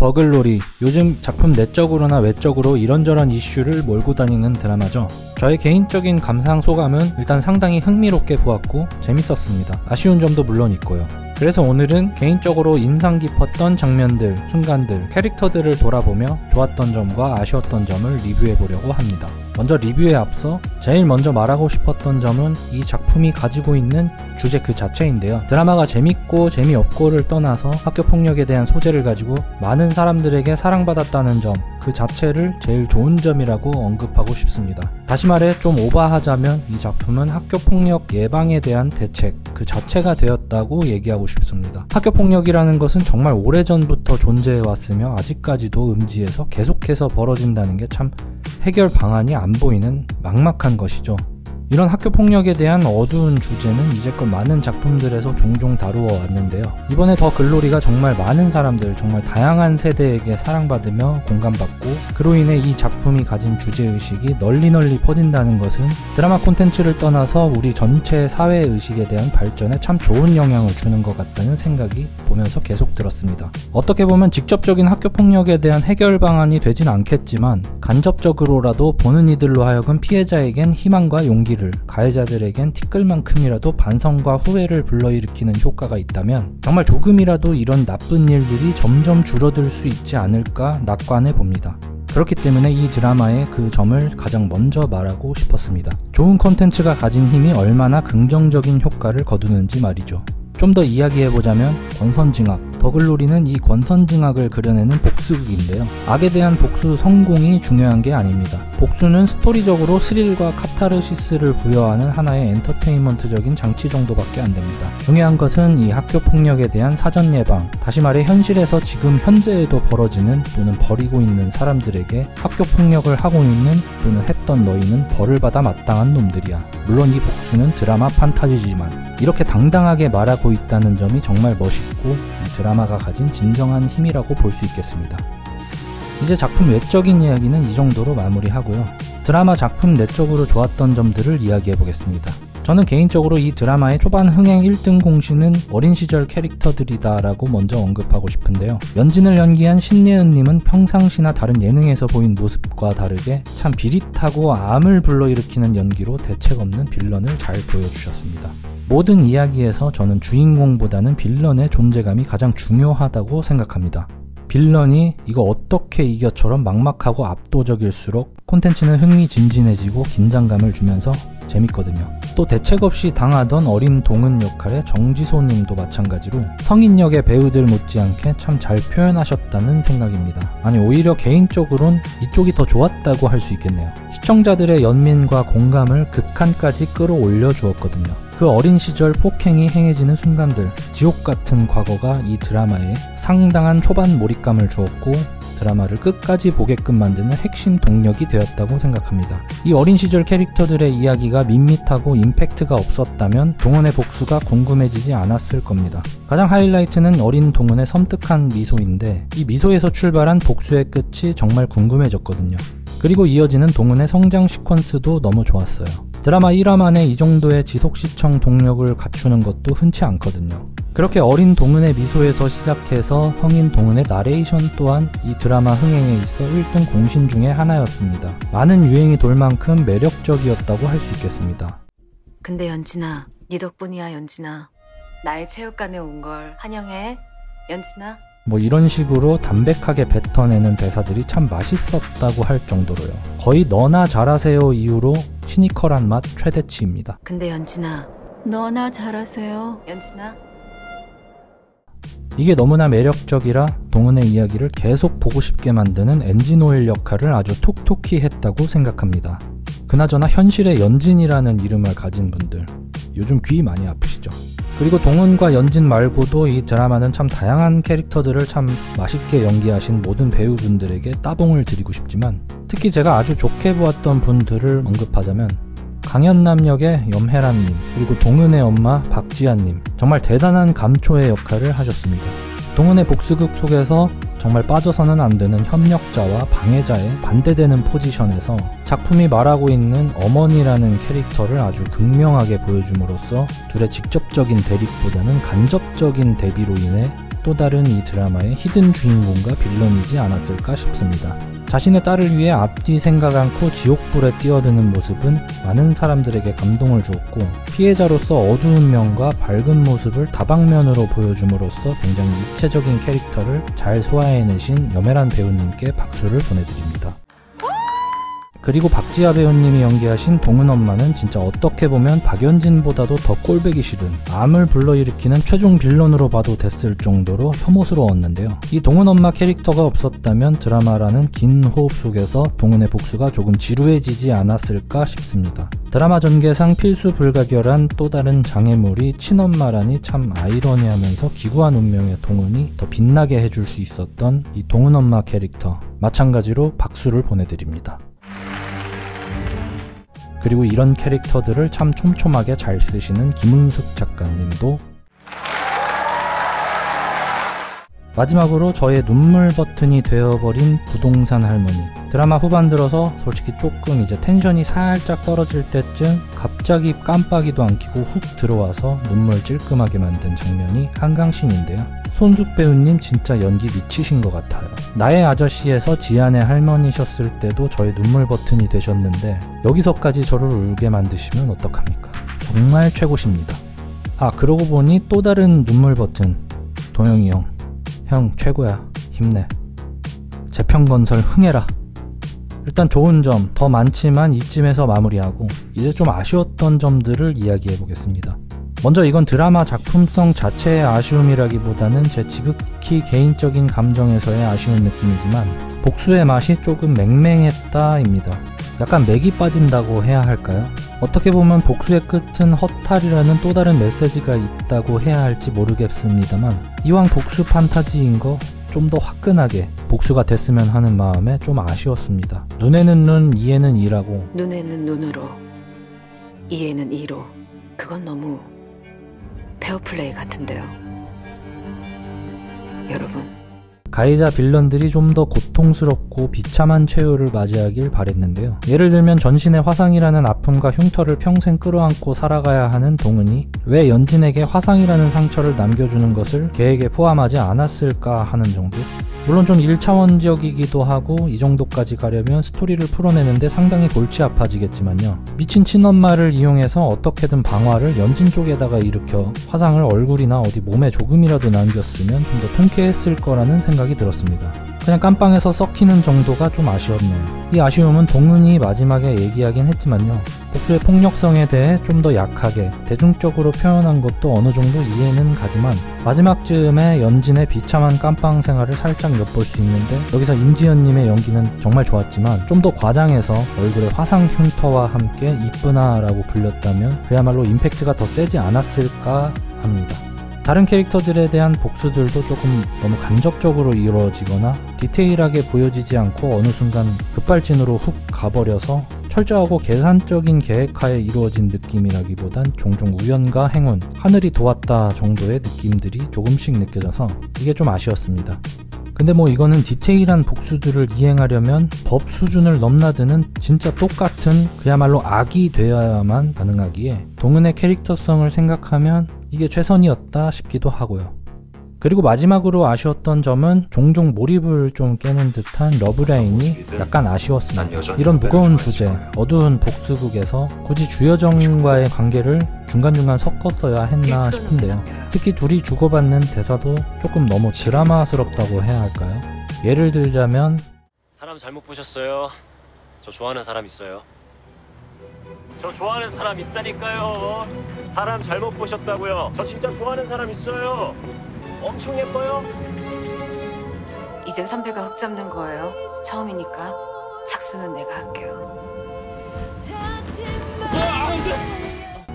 더글로리, 요즘 작품 내적으로나 외적으로 이런저런 이슈를 몰고 다니는 드라마죠. 저의 개인적인 감상 소감은 일단 상당히 흥미롭게 보았고 재밌었습니다. 아쉬운 점도 물론 있고요. 그래서 오늘은 개인적으로 인상 깊었던 장면들, 순간들, 캐릭터들을 돌아보며 좋았던 점과 아쉬웠던 점을 리뷰해보려고 합니다. 먼저 리뷰에 앞서 제일 먼저 말하고 싶었던 점은 이 작품이 가지고 있는 주제 그 자체인데요. 드라마가 재밌고 재미없고를 떠나서 학교폭력에 대한 소재를 가지고 많은 사람들에게 사랑받았다는 점, 그 자체를 제일 좋은 점이라고 언급하고 싶습니다. 다시 말해 좀 오버하자면 이 작품은 학교폭력 예방에 대한 대책 그 자체가 되었다고 얘기하고 싶습니다. 학교폭력이라는 것은 정말 오래전부터 존재해왔으며 아직까지도 음지에서 계속해서 벌어진다는 게 참 해결 방안이 안 보이는 막막한 것이죠. 이런 학교폭력에 대한 어두운 주제는 이제껏 많은 작품들에서 종종 다루어 왔는데요. 이번에 더 글로리가 정말 많은 사람들, 정말 다양한 세대에게 사랑받으며 공감받고 그로 인해 이 작품이 가진 주제의식이 널리 퍼진다는 것은 드라마 콘텐츠를 떠나서 우리 전체 사회의식에 대한 발전에 참 좋은 영향을 주는 것 같다는 생각이 보면서 계속 들었습니다. 어떻게 보면 직접적인 학교폭력에 대한 해결 방안이 되진 않겠지만 간접적으로라도 보는 이들로 하여금 피해자에겐 희망과 용기를, 가해자들에겐 티끌만큼이라도 반성과 후회를 불러일으키는 효과가 있다면 정말 조금이라도 이런 나쁜 일들이 점점 줄어들 수 있지 않을까 낙관해 봅니다. 그렇기 때문에 이 드라마의 그 점을 가장 먼저 말하고 싶었습니다. 좋은 콘텐츠가 가진 힘이 얼마나 긍정적인 효과를 거두는지 말이죠. 좀 더 이야기해보자면 권선징악, 더글로리는 이 권선징악을 그려내는 복수극인데요. 악에 대한 복수 성공이 중요한 게 아닙니다. 복수는 스토리적으로 스릴과 카타르시스를 부여하는 하나의 엔터테인먼트적인 장치 정도밖에 안 됩니다. 중요한 것은 이 학교폭력에 대한 사전 예방, 다시 말해 현실에서 지금 현재에도 벌어지는 또는 벌이고 있는 사람들에게 학교폭력을 하고 있는 또는 했던 너희는 벌을 받아 마땅한 놈들이야. 물론 이 복수는 드라마 판타지지만 이렇게 당당하게 말하고 있다는 점이 정말 멋있고 이 드라마가 가진 진정한 힘이라고 볼 수 있겠습니다. 이제 작품 외적인 이야기는 이 정도로 마무리하고요. 드라마 작품 내적으로 좋았던 점들을 이야기해보겠습니다. 저는 개인적으로 이 드라마의 초반 흥행 1등 공신은 어린 시절 캐릭터들이다 라고 먼저 언급하고 싶은데요. 연진을 연기한 신예은님은 평상시나 다른 예능에서 보인 모습과 다르게 참 비릿하고 암을 불러일으키는 연기로 대책 없는 빌런을 잘 보여주셨습니다. 모든 이야기에서 저는 주인공보다는 빌런의 존재감이 가장 중요하다고 생각합니다. 빌런이 이거 어떻게 이겨처럼 막막하고 압도적일수록 콘텐츠는 흥미진진해지고 긴장감을 주면서 재밌거든요. 또 대책 없이 당하던 어린 동은 역할의 정지소님도 마찬가지로 성인 역의 배우들 못지않게 참 잘 표현하셨다는 생각입니다. 아니 오히려 개인적으론 이쪽이 더 좋았다고 할 수 있겠네요. 시청자들의 연민과 공감을 극한까지 끌어올려 주었거든요. 그 어린 시절 폭행이 행해지는 순간들, 지옥 같은 과거가 이 드라마에 상당한 초반 몰입감을 주었고 드라마를 끝까지 보게끔 만드는 핵심 동력이 되었다고 생각합니다. 이 어린 시절 캐릭터들의 이야기가 밋밋하고 임팩트가 없었다면 동은의 복수가 궁금해지지 않았을 겁니다. 가장 하이라이트는 어린 동은의 섬뜩한 미소인데 이 미소에서 출발한 복수의 끝이 정말 궁금해졌거든요. 그리고 이어지는 동은의 성장 시퀀스도 너무 좋았어요. 드라마 1화 만에 이 정도의 지속시청 동력을 갖추는 것도 흔치 않거든요. 그렇게 어린 동은의 미소에서 시작해서 성인 동은의 나레이션 또한 이 드라마 흥행에 있어 1등 공신 중에 하나였습니다. 많은 유행이 돌 만큼 매력적이었다고 할 수 있겠습니다. 근데 연진아, 네 덕분이야 연진아. 나의 체육관에 온 걸 환영해 연진아. 뭐 이런 식으로 담백하게 뱉어내는 대사들이 참 맛있었다고 할 정도로요. 거의 너나 잘하세요 이후로 시니컬한 맛 최대치입니다. 근데 연진아, 너나 잘하세요 연진아. 이게 너무나 매력적이라 동은의 이야기를 계속 보고 싶게 만드는 엔진오일 역할을 아주 톡톡히 했다고 생각합니다. 그나저나 현실의 연진이라는 이름을 가진 분들 요즘 귀 많이 아프시죠? 그리고 동은과 연진 말고도 이 드라마는 참 다양한 캐릭터들을 참 맛있게 연기하신 모든 배우분들에게 따봉을 드리고 싶지만 특히 제가 아주 좋게 보았던 분들을 언급하자면 강연남 역의 염혜란님 그리고 동은의 엄마 박지아님 정말 대단한 감초의 역할을 하셨습니다. 동은의 복수극 속에서 정말 빠져서는 안 되는 협력자와 방해자의 반대되는 포지션에서 작품이 말하고 있는 어머니라는 캐릭터를 아주 극명하게 보여줌으로써 둘의 직접적인 대립보다는 간접적인 대비로 인해 또 다른 이 드라마의 히든 주인공과 빌런이지 않았을까 싶습니다. 자신의 딸을 위해 앞뒤 생각 않고 지옥불에 뛰어드는 모습은 많은 사람들에게 감동을 주었고, 피해자로서 어두운 면과 밝은 모습을 다방면으로 보여줌으로써 굉장히 입체적인 캐릭터를 잘 소화해내신 염혜란 배우님께 박수를 보내드립니다. 그리고 박지아 배우님이 연기하신 동은 엄마는 진짜 어떻게 보면 박연진보다도 더 꼴보기 싫은, 암을 불러일으키는 최종 빌런으로 봐도 됐을 정도로 혐오스러웠는데요. 이 동은 엄마 캐릭터가 없었다면 드라마라는 긴 호흡 속에서 동은의 복수가 조금 지루해지지 않았을까 싶습니다. 드라마 전개상 필수 불가결한 또 다른 장애물이 친엄마라니 참 아이러니하면서 기구한 운명의 동은이 더 빛나게 해줄 수 있었던 이 동은 엄마 캐릭터, 마찬가지로 박수를 보내드립니다. 그리고 이런 캐릭터들을 참 촘촘하게 잘 쓰시는 김은숙 작가님도. 마지막으로 저의 눈물 버튼이 되어버린 부동산 할머니. 드라마 후반 들어서 솔직히 조금 이제 텐션이 살짝 떨어질 때쯤 갑자기 깜빡이도 안 켜고 훅 들어와서 눈물 찔끔하게 만든 장면이 한강신인데요. 손숙 배우님 진짜 연기 미치신 것 같아요. 나의 아저씨에서 지안의 할머니셨을 때도 저의 눈물 버튼이 되셨는데 여기서까지 저를 울게 만드시면 어떡합니까? 정말 최고십니다. 아, 그러고 보니 또 다른 눈물 버튼, 도영이 형. 형 최고야. 힘내. 재평건설 흥해라. 일단 좋은 점 더 많지만 이쯤에서 마무리하고 이제 좀 아쉬웠던 점들을 이야기해보겠습니다. 먼저 이건 드라마 작품성 자체의 아쉬움이라기보다는 제 지극히 개인적인 감정에서의 아쉬운 느낌이지만 복수의 맛이 조금 맹맹했다입니다. 약간 맥이 빠진다고 해야 할까요? 어떻게 보면 복수의 끝은 허탈이라는 또 다른 메시지가 있다고 해야 할지 모르겠습니다만 이왕 복수 판타지인 거 좀 더 화끈하게 복수가 됐으면 하는 마음에 좀 아쉬웠습니다. 눈에는 눈, 이에는 이라고. 눈에는 눈으로, 이에는 이로. 그건 너무 페어플레이 같은데요. 여러분. 가해자 빌런들이 좀 더 고통스럽고 비참한 최후를 맞이하길 바랬는데요. 예를 들면 전신의 화상이라는 아픔과 흉터를 평생 끌어안고 살아가야 하는 동은이 왜 연진에게 화상이라는 상처를 남겨주는 것을 계획에 포함하지 않았을까 하는 정도? 물론 좀 1차원적이기도 하고 이 정도까지 가려면 스토리를 풀어내는데 상당히 골치 아파지겠지만요. 미친 친엄마를 이용해서 어떻게든 방화를 연진 쪽에다가 일으켜 화상을 얼굴이나 어디 몸에 조금이라도 남겼으면 좀 더 통쾌했을 거라는 생각이 들었습니다. 그냥 깜빵에서 썩히는 정도가 좀 아쉬웠네요. 이 아쉬움은 동은이 마지막에 얘기하긴 했지만요. 복수의 폭력성에 대해 좀 더 약하게 대중적으로 표현한 것도 어느 정도 이해는 가지만 마지막쯤에 연진의 비참한 깜빵 생활을 살짝 엿볼 수 있는데 여기서 임지연님의 연기는 정말 좋았지만 좀 더 과장해서 얼굴에 화상 흉터와 함께 이쁘나 라고 불렸다면 그야말로 임팩트가 더 세지 않았을까 합니다. 다른 캐릭터들에 대한 복수들도 조금 너무 간접적으로 이루어지거나 디테일하게 보여지지 않고 어느 순간 급발진으로 훅 가버려서 철저하고 계산적인 계획하에 이루어진 느낌이라기보단 종종 우연과 행운, 하늘이 도왔다 정도의 느낌들이 조금씩 느껴져서 이게 좀 아쉬웠습니다. 근데 뭐 이거는 디테일한 복수들을 이행하려면 법 수준을 넘나드는 진짜 똑같은 그야말로 악이 되어야만 가능하기에 동은의 캐릭터성을 생각하면 이게 최선이었다 싶기도 하고요. 그리고 마지막으로 아쉬웠던 점은 종종 몰입을 좀 깨는 듯한 러브라인이 약간 아쉬웠습니다. 이런 무거운 주제, 어두운 복수극에서 굳이 주여정과의 관계를 중간중간 섞었어야 했나 싶은데요. 특히 둘이 주고받는 대사도 조금 너무 드라마스럽다고 해야 할까요? 예를 들자면 사람 잘못 보셨어요. 저 좋아하는 사람 있어요. 저 좋아하는 사람 있다니까요. 사람 잘못 보셨다고요. 저 진짜 좋아하는 사람 있어요. 엄청 예뻐요. 이젠 선배가 흙 잡는 거예요. 처음이니까 착수는 내가 할게요.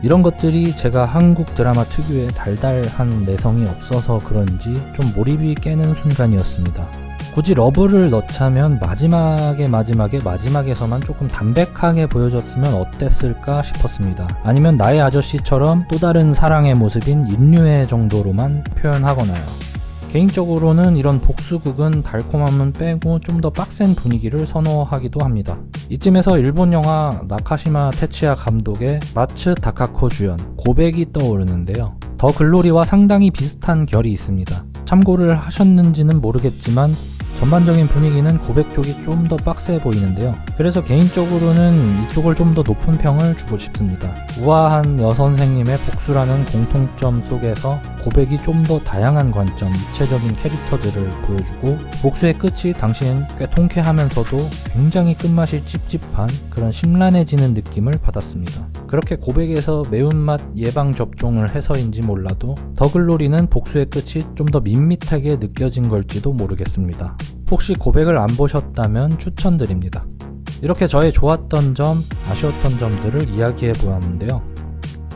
이런 것들이 제가 한국 드라마 특유의 달달한 내성이 없어서 그런지 좀 몰입이 깨는 순간이었습니다. 굳이 러브를 넣자면 마지막에서만 조금 담백하게 보여줬으면 어땠을까 싶었습니다. 아니면 나의 아저씨처럼 또 다른 사랑의 모습인 인류애 정도로만 표현하거나요. 개인적으로는 이런 복수극은 달콤함은 빼고 좀 더 빡센 분위기를 선호하기도 합니다. 이쯤에서 일본 영화 나카시마 테츠야 감독의 마츠 다카코 주연 고백이 떠오르는데요. 더 글로리와 상당히 비슷한 결이 있습니다. 참고를 하셨는지는 모르겠지만 전반적인 분위기는 고백 쪽이 좀 더 빡세 보이는데요. 그래서 개인적으로는 이쪽을 좀 더 높은 평을 주고 싶습니다. 우아한 여선생님의 복수라는 공통점 속에서 고백이 좀 더 다양한 관점, 입체적인 캐릭터들을 보여주고 복수의 끝이 당시엔 꽤 통쾌하면서도 굉장히 끝맛이 찝찝한 그런 심란해지는 느낌을 받았습니다. 그렇게 고백에서 매운맛 예방접종을 해서인지 몰라도 더글로리는 복수의 끝이 좀 더 밋밋하게 느껴진 걸지도 모르겠습니다. 혹시 고백을 안 보셨다면 추천드립니다. 이렇게 저의 좋았던 점, 아쉬웠던 점들을 이야기해 보았는데요.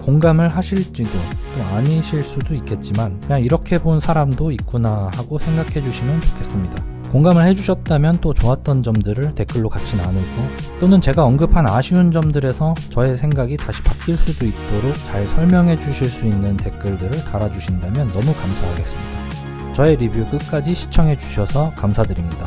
공감을 하실지도 또 아니실 수도 있겠지만 그냥 이렇게 본 사람도 있구나 하고 생각해 주시면 좋겠습니다. 공감을 해주셨다면 또 좋았던 점들을 댓글로 같이 나누고 또는 제가 언급한 아쉬운 점들에서 저의 생각이 다시 바뀔 수도 있도록 잘 설명해 주실 수 있는 댓글들을 달아주신다면 너무 감사하겠습니다. 저의 리뷰 끝까지 시청해 주셔서 감사드립니다.